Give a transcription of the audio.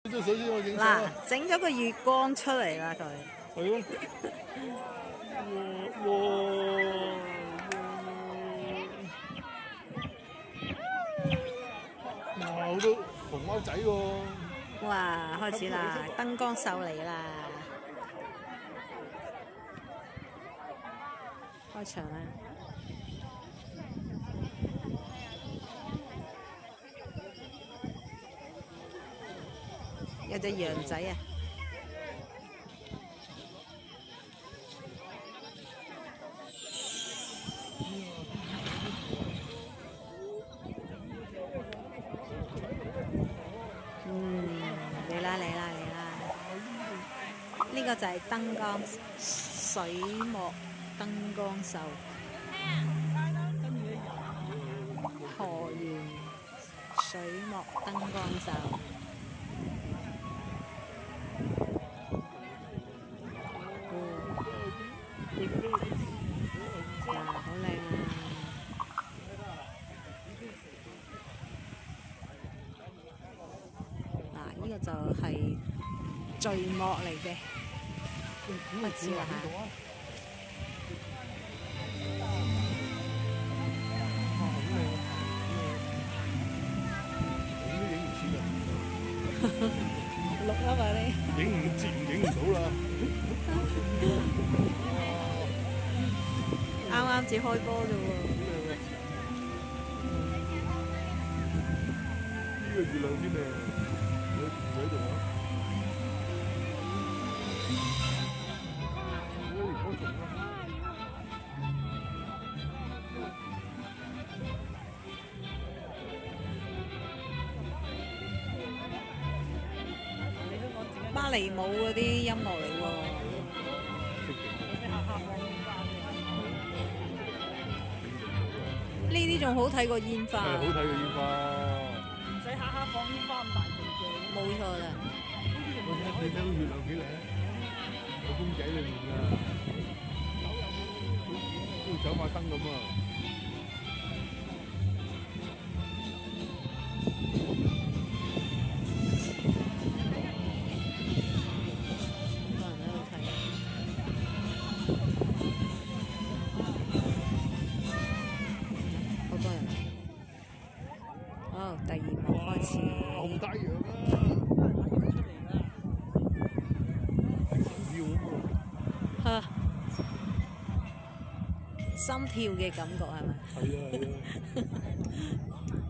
嗱，整咗個月光出嚟啦，佢。係咯。哇！好多熊貓仔喎。哇！開始啦，燈光秀嚟啦，開場啦！有隻羊仔啊！嚟啦嚟啦嚟啦！呢個就係燈光水幕燈光秀，河源水幕燈光秀。哇！好靚啊！嗱，呢個就係序幕嚟嘅，開始啦嚇！錄啊嘛你！影唔到啦！啱啱至開波啫喎！呢個月亮先靚，有條喺度啊！芭蕾舞嗰啲音樂嚟喎。呢啲仲好睇過煙花。係好睇過煙花。唔使下下放煙花咁大隻嘅。冇錯啦。你睇個月亮幾靚，有公仔裏面㗎，好似走馬燈咁啊！第二幕開始。紅太陽啊！心跳嘅感覺係咪？係啊係啊！